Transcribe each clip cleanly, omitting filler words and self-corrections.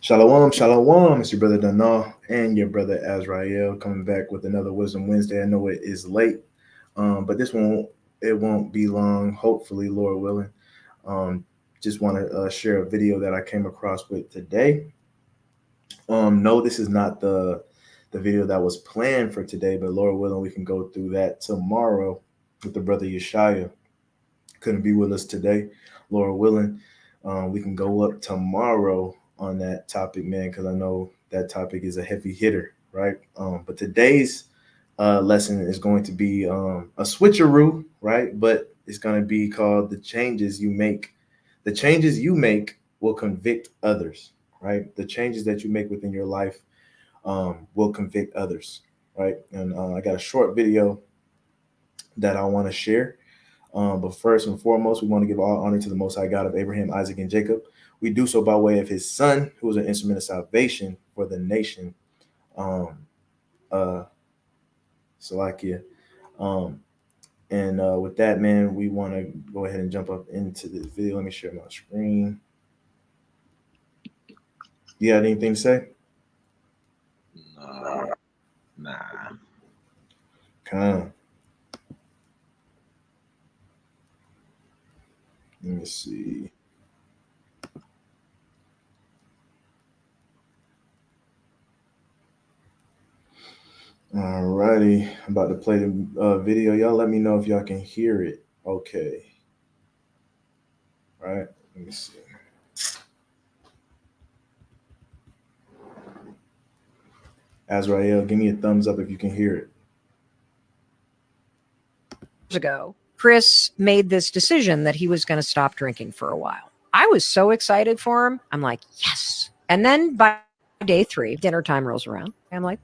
Shalom, shalom. It's your brother Danah and your brother Azrael coming back with another Wisdom Wednesday. I know it is late, but this one it won't be long. Hopefully, Lord willing. Um, just want to share a video that I came across with today. No, this is not the video that was planned for today, but Lord willing, we can go through that tomorrow with the brother Yeshaya. Couldn't be with us today, Lord willing. We can go up tomorrow on that topic, man, because I know that topic is a heavy hitter, right? But today's lesson is going to be a switcheroo, right? But it's going to be called the changes you make. The changes you make will convict others, right? The changes that you make within your life will convict others, right? And I got a short video that I want to share. But first and foremost, we want to give all honor to the Most High God of Abraham, Isaac, and Jacob. We do so by way of His Son, who was an instrument of salvation for the nation. Um, uh, Salakia. Um, and with that, man, we want to go ahead and jump up into this video. Let me share my screen. You got anything to say? Nah. Come. Let me see. All righty, I'm about to play the video. Y'all let me know if y'all can hear it. Okay. All right, let me see. Azrael, give me a thumbs up if you can hear it. Ago, Chris made this decision that he was going to stop drinking for a while. I was so excited for him. I'm like, yes. And then by day 3, dinner time rolls around. I'm like,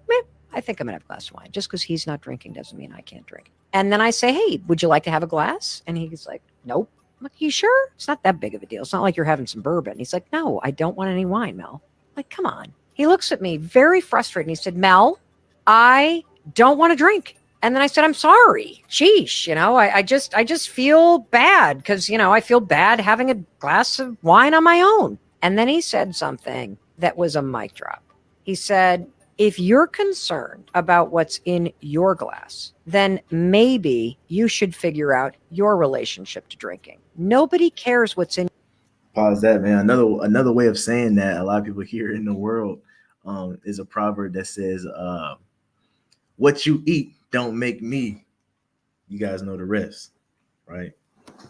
I think I'm going to have a glass of wine. Just because he's not drinking doesn't mean I can't drink. And then I say, hey, would you like to have a glass? And he's like, nope. I'm like, you sure? It's not that big of a deal. It's not like you're having some bourbon. He's like, no, I don't want any wine, Mel. I'm like, come on. He looks at me very frustrated. And he said, Mel, I don't want to drink. And then I said, I'm sorry. Sheesh. I just feel bad because, I feel bad having a glass of wine on my own. And then he said something that was a mic drop. He said, if you're concerned about what's in your glass, then maybe you should figure out your relationship to drinking. Nobody cares what's in. Pause that, man. Another way of saying that a lot of people here in the world is a proverb that says, what you eat don't make me. You guys know the rest, right?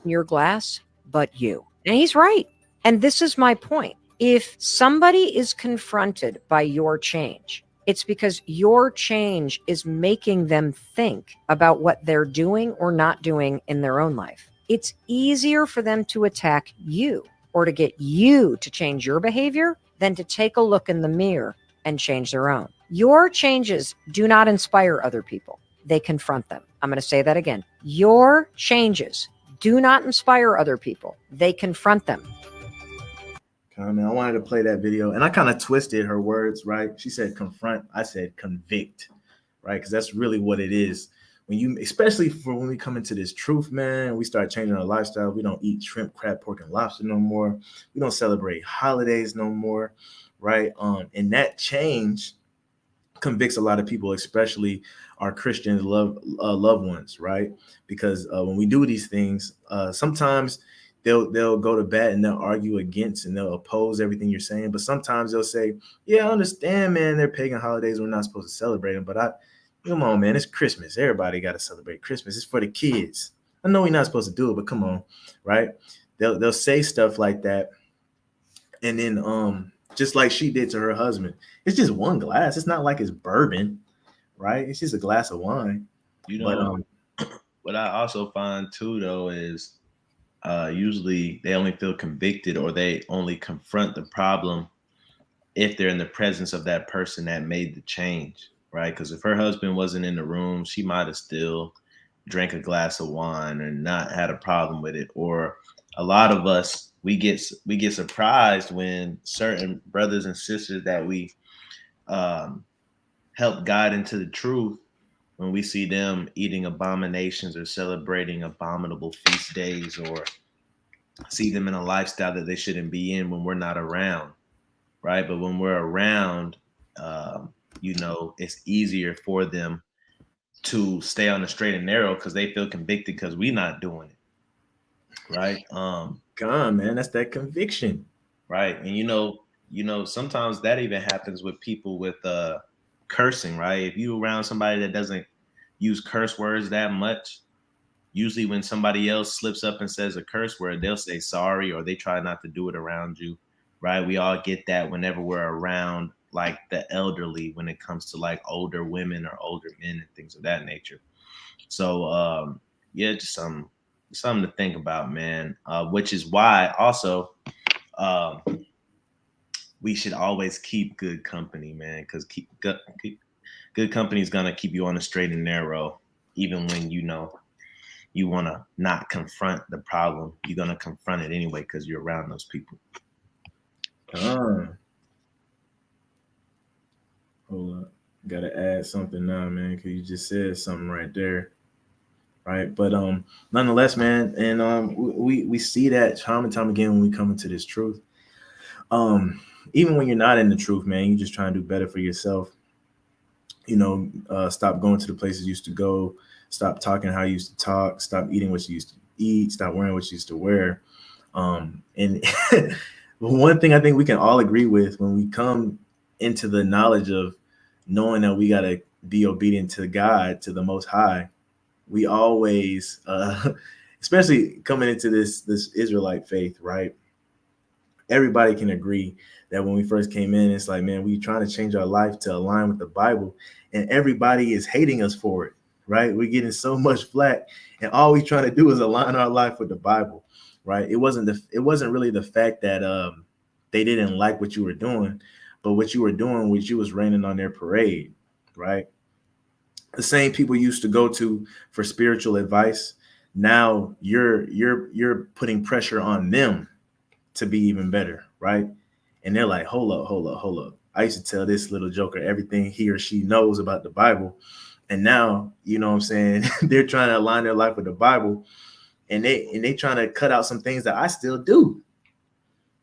Your glass, but you. And he's right. And this is my point. If somebody is confronted by your change, it's because your change is making them think about what they're doing or not doing in their own life. It's easier for them to attack you or to get you to change your behavior than to take a look in the mirror and change their own. Your changes do not inspire other people. They confront them. I'm going to say that again. Your changes do not inspire other people. They confront them. I wanted to play that video, and I kind of twisted her words, right? She said confront. I said convict, right? Because that's really what it is. Especially for when we come into this truth, man, we start changing our lifestyle. We don't eat shrimp, crab, pork, and lobster no more. We don't celebrate holidays no more, right? And that change convicts a lot of people, especially our Christian loved ones, right? Because when we do these things, sometimes they'll go to bat and they'll argue against and they'll oppose everything you're saying. But sometimes they'll say, "Yeah, I understand, man. They're pagan holidays. We're not supposed to celebrate them. But come on, man. It's Christmas. Everybody got to celebrate Christmas. It's for the kids. I know we're not supposed to do it, but come on, right?" They'll say stuff like that, and then just like she did to her husband. It's just one glass. It's not like it's bourbon, right? It's just a glass of wine. What I also find too, though, is usually they only feel convicted or they only confront the problem if they're in the presence of that person that made the change, right? Because if her husband wasn't in the room, she might have still drank a glass of wine and not had a problem with it. Or a lot of us, we get surprised when certain brothers and sisters that we help guide into the truth, when we see them eating abominations or celebrating abominable feast days, or see them in a lifestyle that they shouldn't be in when we're not around. right? But when we're around, it's easier for them to stay on the straight and narrow because they feel convicted because we're not doing it, right? God, man, that's that conviction. Right. And sometimes that even happens with people with cursing, right? If you around somebody that doesn't use curse words that much, usually when somebody else slips up and says a curse word, they'll say sorry or they try not to do it around you, right? We all get that whenever we're around like the elderly when it comes to like older women or older men and things of that nature. So yeah, just something to think about, man. Which is why also um we should always keep good company, man, because good company is gonna keep you on the straight and narrow, even when you want to not confront the problem. You're gonna confront it anyway because you're around those people. Hold up, gotta add something now, man, because you just said something right there, right? But nonetheless, man, and we see that time and time again when we come into this truth. Even when you're not in the truth, man, you just try and do better for yourself. Stop going to the places you used to go, stop talking how you used to talk, stop eating what you used to eat, stop wearing what you used to wear. And one thing I think we can all agree with when we come into the knowledge of knowing that we got to be obedient to God, to the Most High, we always, especially coming into this Israelite faith, right? Everybody can agree that when we first came in, it's like, man, we trying to change our life to align with the Bible, and everybody is hating us for it, right? We're getting so much flack, and all we trying to do is align our life with the Bible, right? It wasn't really the fact that they didn't like what you were doing, but what you were doing was you was raining on their parade, right? The same people you used to go to for spiritual advice, now you're putting pressure on them to be even better, right? And they're like, hold up, hold up, hold up. I used to tell this little joker everything he or she knows about the Bible. And now, you know what I'm saying? They're trying to align their life with the Bible, and they trying to cut out some things that I still do.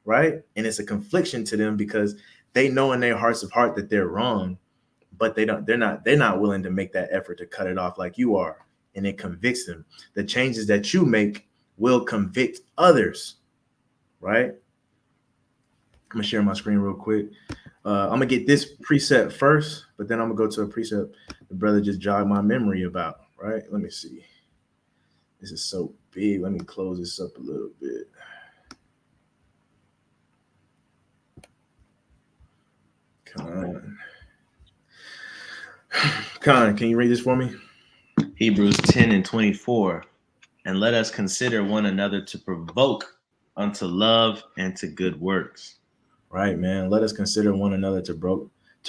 Right. And it's a confliction to them because they know in their hearts of heart that they're wrong, but they're not willing to make that effort to cut it off like you are. And it convicts them. The changes that you make will convict others. Right. I'm gonna share my screen real quick. I'm gonna get this preset first, but then I'm gonna go to a preset the brother just jogged my memory about. Right. Let me see. This is so big. Let me close this up a little bit. Con, can you read this for me? Hebrews 10:24. And let us consider one another to provoke unto love and to good works. Right, man. Let us consider one another to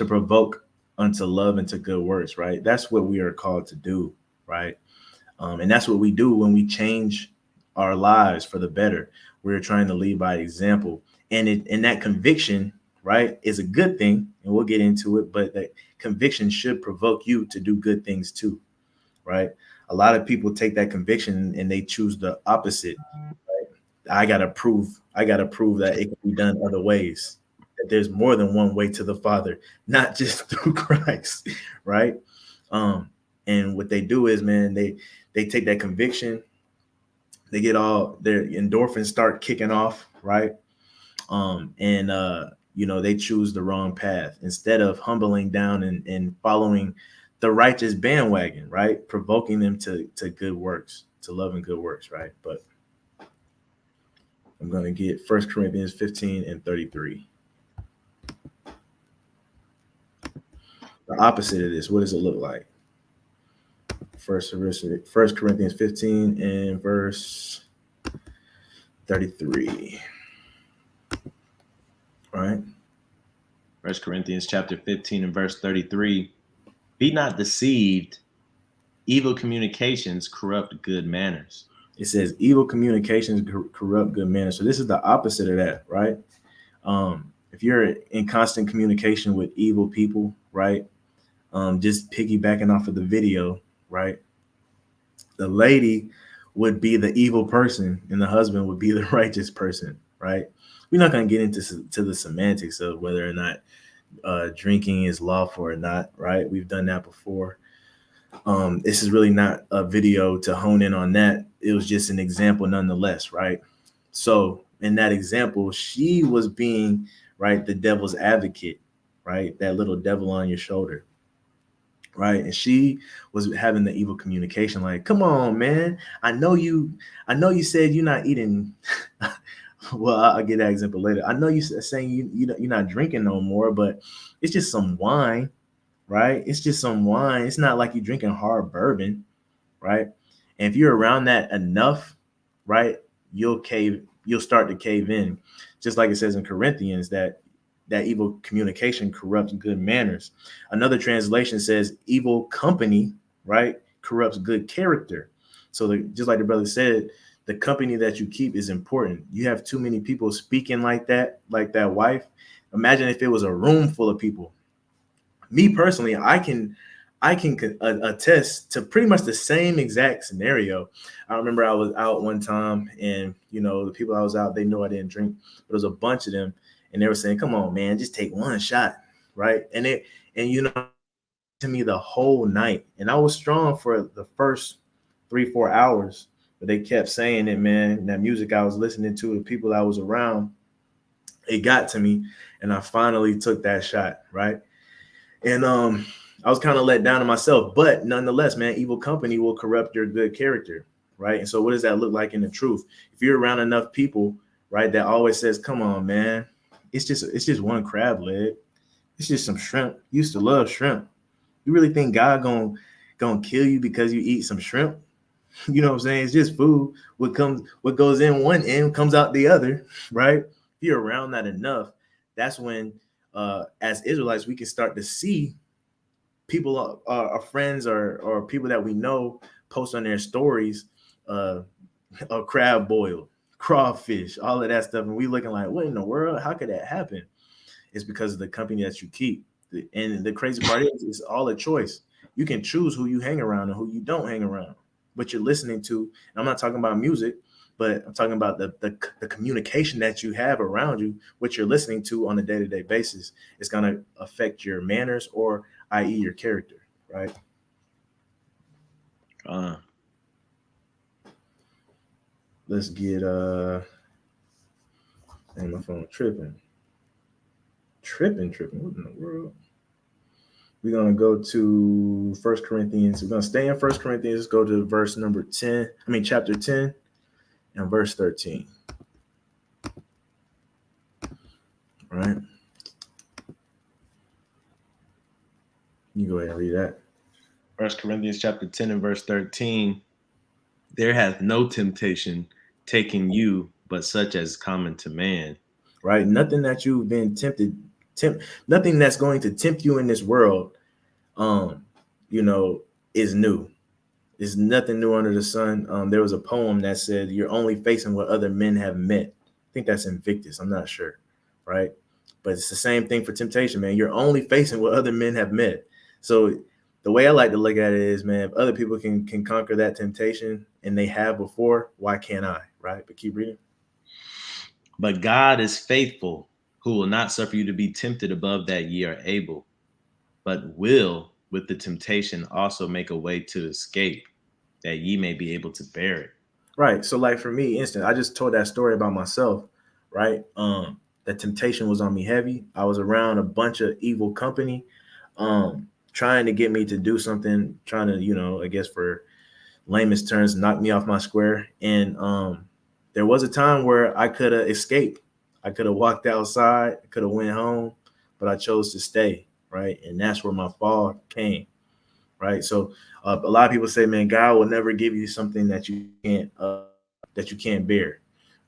provoke unto love and to good works, right? That's what we are called to do, right? And that's what we do when we change our lives for the better. We're trying to lead by example. And that conviction, right, is a good thing, and we'll get into it, but that conviction should provoke you to do good things too, right? A lot of people take that conviction and they choose the opposite. Right? I gotta prove that it can be done other ways. That there's more than one way to the Father, not just through Christ, right? And what they do is, man, they take that conviction, they get all their endorphins start kicking off, right? They choose the wrong path instead of humbling down and following the righteous bandwagon, right? Provoking them to good works, to love and good works, right? But I'm going to get 1 Corinthians 15:33. The opposite of this, what does it look like? First Corinthians 15 and verse 33. Right? 1 Corinthians chapter 15 and verse 33. Be not deceived, evil communications corrupt good manners. It says evil communications corrupt good manners. So this is the opposite of that, right? If you're in constant communication with evil people, right? Just piggybacking off of the video, right? The lady would be the evil person and the husband would be the righteous person, right? we're not going to get into to the semantics of whether or not drinking is lawful or not, right? We've done that before. This is really not a video to hone in on that. It was just an example nonetheless, right? So in that example, she was being, right, the devil's advocate, right? That little devil on your shoulder, right? And she was having the evil communication, like, come on, man. I know you said you're not eating. Well, I'll get that example later. I know you saying you're not drinking no more, but it's just some wine, right? It's just some wine. It's not like you're drinking hard bourbon, right? And if you're around that enough, right, you'll start to cave in. Just like it says in Corinthians that evil communication corrupts good manners. Another translation says evil company, right, corrupts good character. So just like the brother said, the company that you keep is important. You have too many people speaking like that wife. Imagine if it was a room full of people. Me personally, I can attest to pretty much the same exact scenario. I remember I was out one time, and the people I was out, they knew I didn't drink, but there was a bunch of them, and they were saying, "Come on, man, just take one shot," right? And to me the whole night, and I was strong for the first 3-4 hours, but they kept saying it, man. That music I was listening to, the people I was around, it got to me, and I finally took that shot, right? And I was kind of let down on myself, but nonetheless, man, evil company will corrupt your good character, right? And so, what does that look like in the truth? If you're around enough people, right, that always says, "Come on, man, it's just one crab leg, it's just some shrimp. You used to love shrimp. You really think God gonna kill you because you eat some shrimp?" You know what I'm saying? It's just food. What goes in one end comes out the other, right? If you're around that enough, that's when, as Israelites, we can start to see people, our friends or people that we know, post on their stories, uh, a crab boil, crawfish, all of that stuff, and we looking like, what in the world? How could that happen? It's because of the company that you keep. And the crazy part is, it's all a choice. You can choose who you hang around and who you don't hang around. What you're listening to, and I'm not talking about music, but I'm talking about the communication that you have around you, what you're listening to on a day-to-day basis. It's going to affect your manners, or i.e. your character, right? Let's get and my phone tripping. What in the world? We're gonna go to First Corinthians. We're gonna stay in First Corinthians. Go to verse number 10. Chapter 10 and verse 13. All right. You go ahead and read that. 1 Corinthians chapter 10 and verse 13. There hath no temptation taken you but such as common to man. Right. Nothing that you've been nothing that's going to tempt you in this world, is new. There's nothing new under the sun. There was a poem that said, "You're only facing what other men have met." I think that's Invictus. I'm not sure, right? But it's the same thing for temptation, man. You're only facing what other men have met. So the way I like to look at it is, man, if other people can conquer that temptation and they have before, why can't I, right? But keep reading. But God is faithful, who will not suffer you to be tempted above that ye are able, but will with the temptation also make a way to escape, that ye may be able to bear it. Right. So like for me, I just told that story about myself, right? The temptation was on me heavy. I was around a bunch of evil company, trying to get me to do something, trying to, I guess for layman's terms, knock me off my square. And there was a time where I could have escaped. I could have walked outside, I could have went home, but I chose to stay, right? And that's where my fall came, right? So a lot of people say, man, God will never give you something that you can't bear,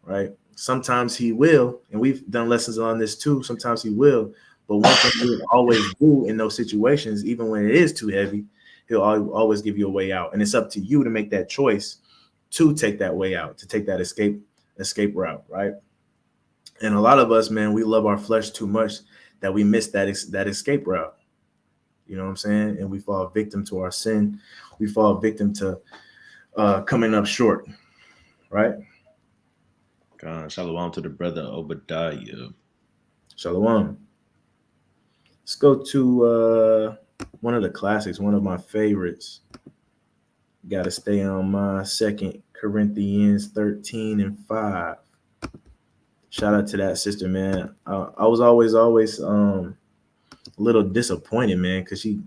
right? Sometimes he will, and we've done lessons on this too. Sometimes he will, but one thing he'll always do in those situations, even when it is too heavy, he'll always give you a way out. And it's up to you to make that choice to take that way out, to take that escape route, right? And a lot of us, man, we love our flesh too much that we miss that escape route. You know what I'm saying? And we fall victim to our sin. We fall victim to coming up short, right? God, shalom to the brother Obadiah. Shalom. Let's go to one of the classics, one of my favorites. Got to stay on my 2 Corinthians 13:5. Shout out to that sister, man. I was always a little disappointed, man, because she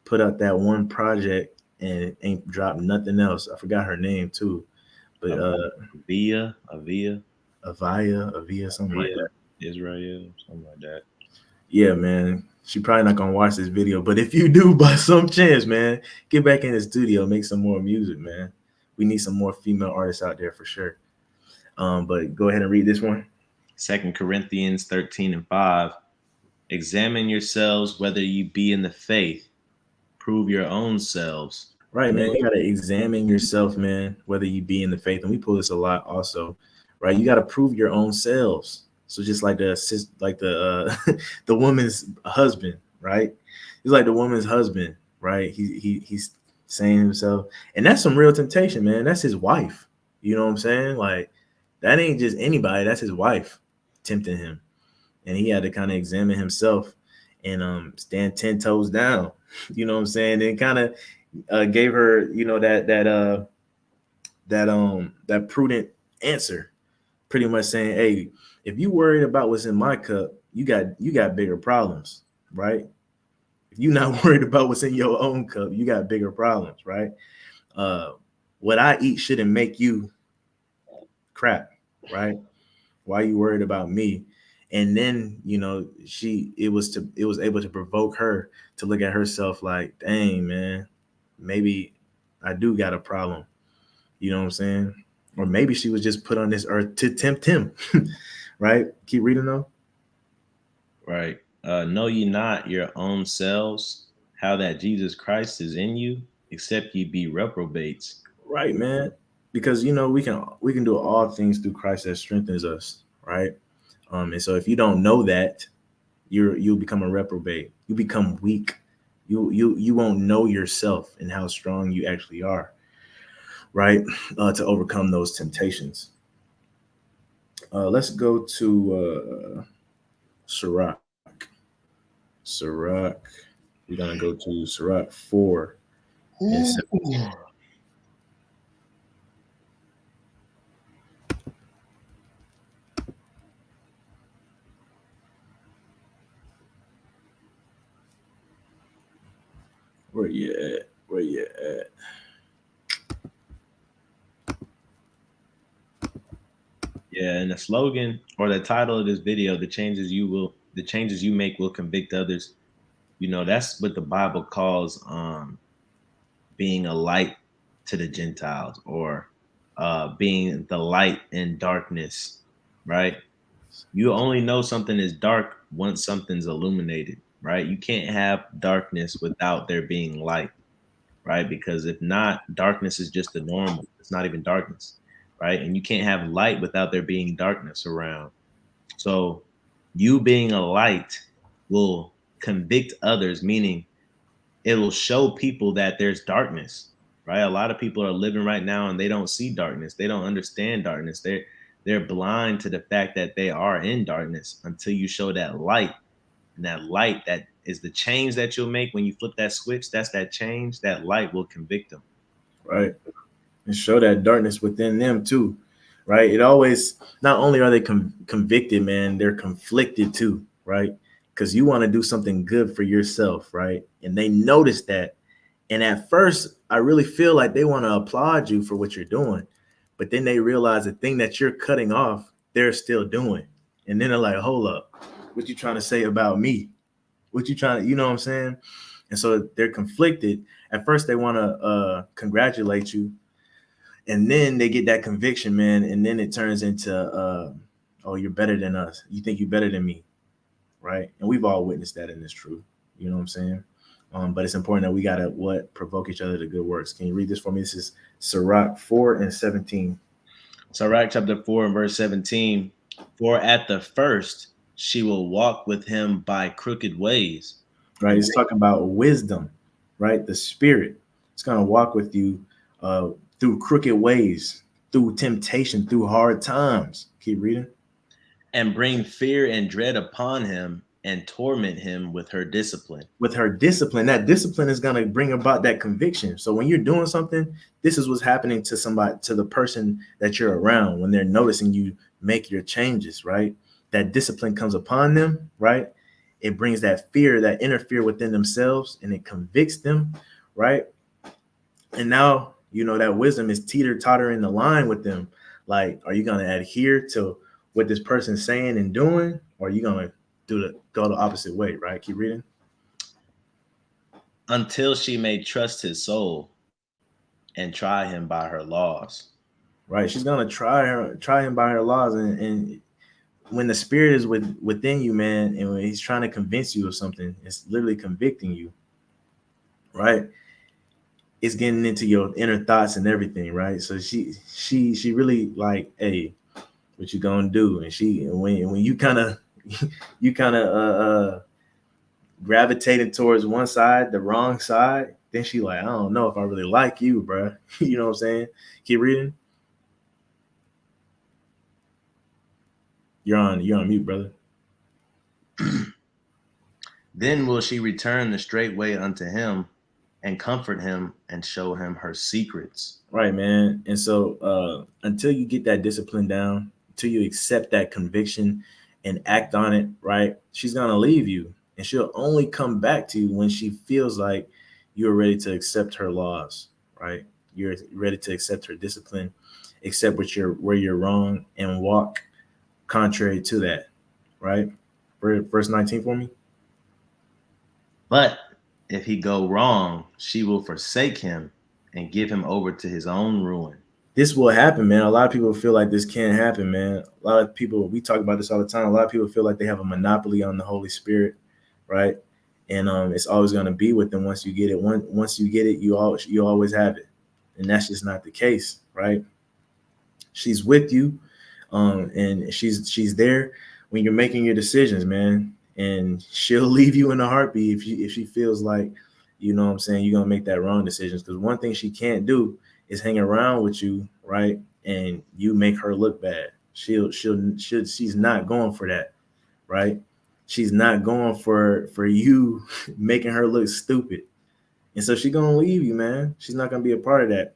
put out that one project and it ain't dropped nothing else. I forgot her name too, but Avia, Avia, something like Avia, that. Israel, something like that. Yeah, man. She probably not gonna watch this video, but if you do, by some chance, man, get back in the studio, make some more music, man. We need some more female artists out there for sure. But go ahead and read this one. 2 Corinthians 13:5. Examine yourselves whether you be in the faith. Prove your own selves. Right, man. You gotta examine yourself, man, whether you be in the faith, and we pull this a lot also, right? You gotta prove your own selves. So just like the the woman's husband, right? He's like the woman's husband, right? He's saying himself, and that's some real temptation, man. That's his wife. You know what I'm saying? Like that ain't just anybody. That's his wife tempting him, and he had to kind of examine himself and stand 10 toes down. You know what I'm saying? And kind of gave her, you know, that prudent answer, pretty much saying, "Hey, if you worried about what's in my cup, you got bigger problems, right? If you're not worried about what's in your own cup, you got bigger problems, right? Uh, what I eat shouldn't make you crap, right? Why are you worried about me?" And then, you know, it was able to provoke her to look at herself like, dang, man, maybe I do got a problem. You know what I'm saying? Or maybe she was just put on this earth to tempt him. Right? Keep reading though. Right. Know ye not your own selves, how that Jesus Christ is in you, except ye be reprobates. Right, man. Because you know we can do all things through Christ that strengthens us, right? And so if you don't know that, you'll become a reprobate. You become weak. You won't know yourself and how strong you actually are, right? To overcome those temptations. Let's go to Sirach. Sirach. We're gonna go to Sirach 4 and 7. Where you at? Where you at? Yeah, and the slogan or the title of this video, the changes you make will convict others. You know, that's what the Bible calls being a light to the Gentiles, or being the light in darkness, right? You only know something is dark once something's illuminated, right? You can't have darkness without there being light, right? Because if not, darkness is just the normal. It's not even darkness, right? And you can't have light without there being darkness around. So you being a light will convict others, meaning it will show people that there's darkness, right? A lot of people are living right now and they don't see darkness. They don't understand darkness. They're blind to the fact that they are in darkness until you show that light. And that light, that is the change that you'll make when you flip that switch. That's that change. That light will convict them. Right. And show that darkness within them too, right? It always, not only are they convicted, man, they're conflicted too, right? Because you want to do something good for yourself, right? And they notice that. And at first, I really feel like they want to applaud you for what you're doing. But then they realize the thing that you're cutting off, they're still doing. And then they're like, hold up, what you trying to say about me? What you trying to, you know what I'm saying? And so they're conflicted. At first, they want to congratulate you, and then they get that conviction, man, and then it turns into oh, you're better than us, you think you're better than me, right? And we've all witnessed that in this truth, you know what I'm saying? But it's important that we gotta provoke each other to good works. Can you read this for me? This is Sirach 4:17. Sirach chapter 4 and verse 17. For at the first she will walk with him by crooked ways. Right, it's talking about wisdom, right? The spirit, it's gonna walk with you through crooked ways, through temptation, through hard times, Keep reading. And bring fear and dread upon him and torment him with her discipline. With her discipline, that discipline is going to bring about that conviction. So when you're doing something, this is what's happening to somebody, to the person that you're around when they're noticing you make your changes, right? That discipline comes upon them, right? It brings that fear, that inner fear within themselves, and it convicts them, right? And now, that wisdom is teeter-tottering the line with them. Like, are you going to adhere to what this person's saying and doing, or are you going to go the opposite way, right? Keep reading. Until she may trust his soul and try him by her laws. Right. She's going to try him by her laws. And when the spirit is within you, man, and when he's trying to convince you of something, it's literally convicting you, right? It's getting into your inner thoughts and everything, right? So she really like, hey, what you gonna do? And when you kind of gravitating towards one side, the wrong side, then she like, I don't know if I really like you, bro. You know what I'm saying? Keep reading. You're on mute, brother. Then will she return the straight way unto him and comfort him and show him her secrets. Right, man. And so until you get that discipline down, until you accept that conviction and act on it, right, she's going to leave you. And she'll only come back to you when she feels like you're ready to accept her laws, right? You're ready to accept her discipline, accept where you're wrong, and walk contrary to that, right? Verse 19 for me. But if he go wrong, she will forsake him and give him over to his own ruin. This will happen, man. A lot of people feel like this can't happen, man. A lot of people, we talk about this all the time. A lot of people feel like they have a monopoly on the Holy Spirit, right? And it's always going to be with them once you get it. Once you get it, you always have it. And that's just not the case, right? She's with you, and she's there when you're making your decisions, man. And she'll leave you in a heartbeat if she feels like, you know what I'm saying, you're gonna make that wrong decisions. Because one thing she can't do is hang around with you, right? And you make her look bad. She's not going for that, right? She's not going for you making her look stupid. And so she's gonna leave you, man. She's not gonna be a part of that.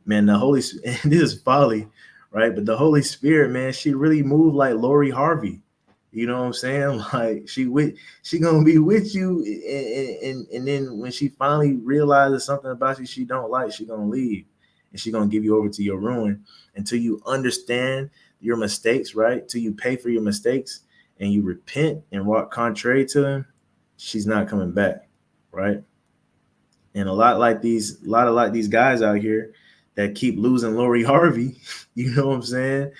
Man, the Holy Spirit, this is folly, right? But the Holy Spirit, man, she really moved like Lori Harvey. You know what I'm saying? Like she gonna be with you, and then when she finally realizes something about you she don't like, she gonna leave, and she gonna give you over to your ruin until you understand your mistakes, right? Till you pay for your mistakes and you repent and walk contrary to them. She's not coming back, right? And a lot like these guys out here that keep losing Lori Harvey, you know what I'm saying?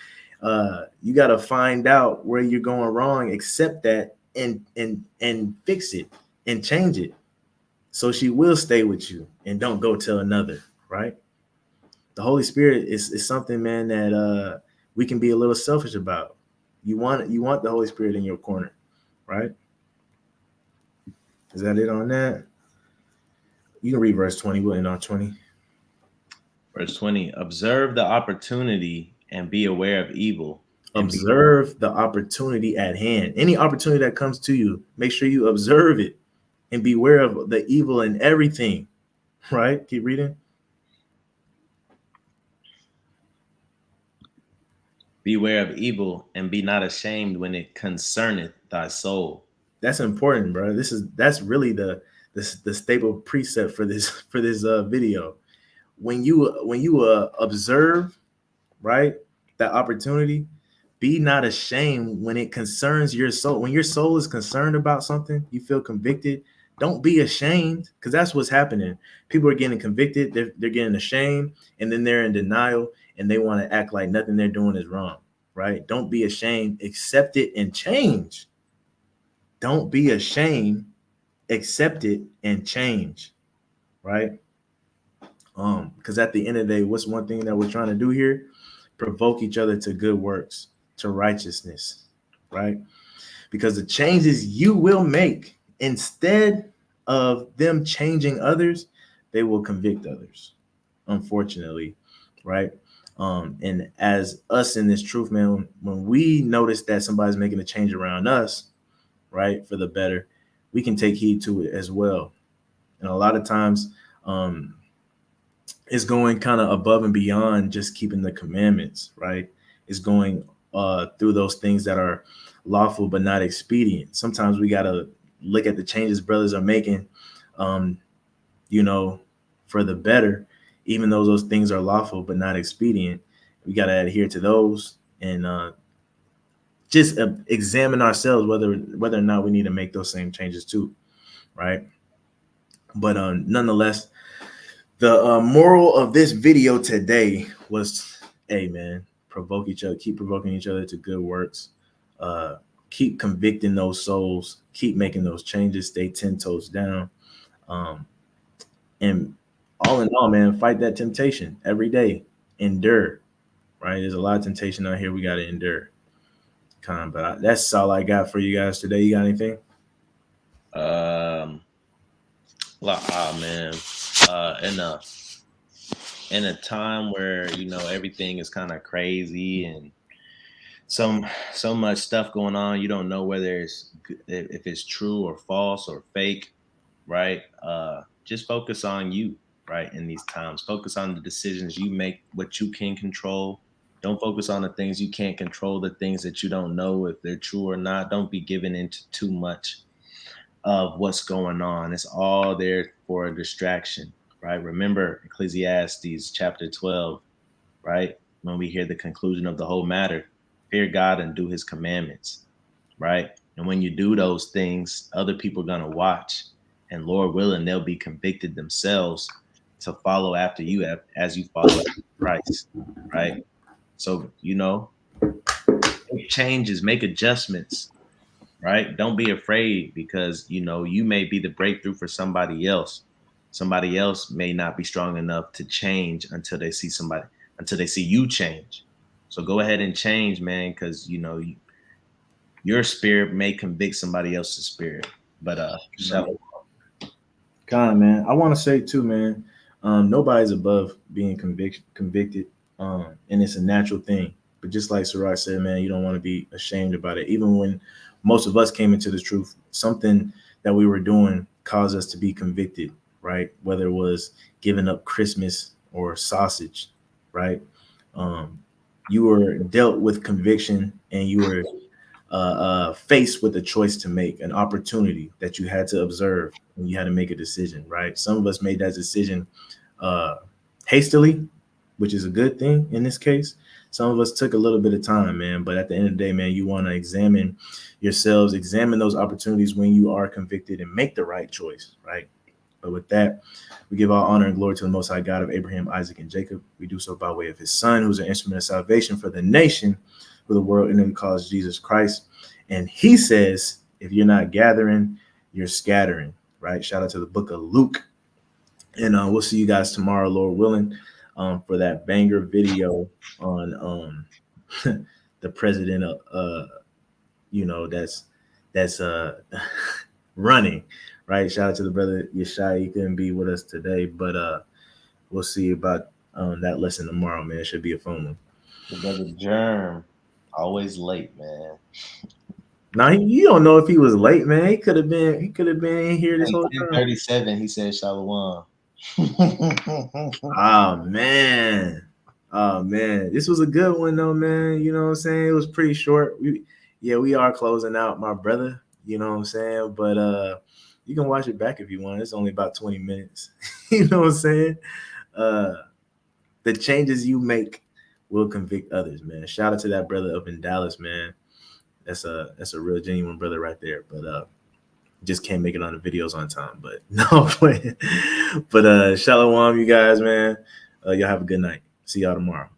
You got to find out where you're going wrong, accept that, and fix it and change it, so she will stay with you and don't go tell another, right? The Holy Spirit is something, man, that we can be a little selfish about. You want the Holy Spirit in your corner, right? Is that it on that? You can read verse 20. We'll end on 20. Verse 20, observe the opportunity and be aware of evil. Observe the opportunity at hand. Any opportunity that comes to you, make sure you observe it and beware of the evil in everything, right? Keep reading. Beware of evil and be not ashamed when it concerneth thy soul. That's important, bro. That's really the staple precept for this video. When you observe, right, that opportunity, be not ashamed when it concerns your soul. When your soul is concerned about something, you feel convicted. Don't be ashamed, because that's what's happening. People are getting convicted, they're getting ashamed, and then they're in denial, and they want to act like nothing they're doing is wrong, right? Don't be ashamed, accept it and change. Don't be ashamed, accept it and change, right? Because at the end of the day, what's one thing that we're trying to do here? Provoke each other to good works, to righteousness, right? Because the changes you will make, instead of them changing others, they will convict others, unfortunately, right? And as us in this truth, man, when we notice that somebody's making a change around us, right, for the better, we can take heed to it as well. And a lot of times, it's going kind of above and beyond just keeping the commandments, right? It's going through those things that are lawful but not expedient. Sometimes we got to look at the changes brothers are making, um, you know, for the better, even though those things are lawful but not expedient. We got to adhere to those and just examine ourselves whether or not we need to make those same changes too, right? But nonetheless, the moral of this video today was, hey man, provoke each other, keep provoking each other to good works, uh, keep convicting those souls, keep making those changes, stay 10 toes down, um, and all in all, man, fight that temptation every day, endure. Right, there's a lot of temptation out here we got to endure. But that's all I got for you guys today. You got anything? Man, in a time where everything is kind of crazy and so much stuff going on, you don't know whether if it's true or false or fake, right? Just focus on you, right? In these times, focus on the decisions you make, what you can control. Don't focus on the things you can't control, the things that you don't know if they're true or not. Don't be given into too much of what's going on. It's all there for a distraction, right? Remember Ecclesiastes chapter 12, right? When we hear the conclusion of the whole matter, fear God and do his commandments, right? And when you do those things, other people are going to watch, and Lord willing, they'll be convicted themselves to follow after you as you follow after Christ, right? So, make changes, make adjustments, right? Don't be afraid because, you may be the breakthrough for somebody else. Somebody else may not be strong enough to change until they see you change. So go ahead and change, man, because, your spirit may convict somebody else's spirit. But, Man, I want to say too, man, nobody's above being convicted, and it's a natural thing. But just like Sarai said, man, you don't want to be ashamed about it. Even when most of us came into the truth, something that we were doing caused us to be convicted, right? Whether it was giving up Christmas or sausage, right? You were dealt with conviction, and you were faced with a choice to make, an opportunity that you had to observe, and you had to make a decision, right? Some of us made that decision hastily, which is a good thing in this case. Some of us took a little bit of time, man. But at the end of the day, man, you want to examine yourselves, examine those opportunities when you are convicted, and make the right choice, right? But with that, we give all honor and glory to the Most High God of Abraham, Isaac, and Jacob. We do so by way of his son, who's an instrument of salvation for the nation, for the world, and then calls Jesus Christ. And he says, if you're not gathering, you're scattering, right? Shout out to the book of Luke. And we'll see you guys tomorrow, Lord willing, for that banger video on the president of, that's running, right? Shout out to the brother Yeshai. He couldn't be with us today, but we'll see about that lesson tomorrow, man. It should be a fun one. The brother Germ, always late, man. Now you don't know if he was late, man. He could have been in here this whole time. 10:37, he said Shalom. Oh man. This was a good one though, man. You know what I'm saying? It was pretty short. We are closing out, my brother. You know what I'm saying? But you can watch it back if you want. It's only about 20 minutes. You know what I'm saying? The changes you make will convict others, man. Shout out to that brother up in Dallas, man. That's a real genuine brother right there. But just can't make it on the videos on time. But no, but shalom, you guys, man. Y'all have a good night. See y'all tomorrow.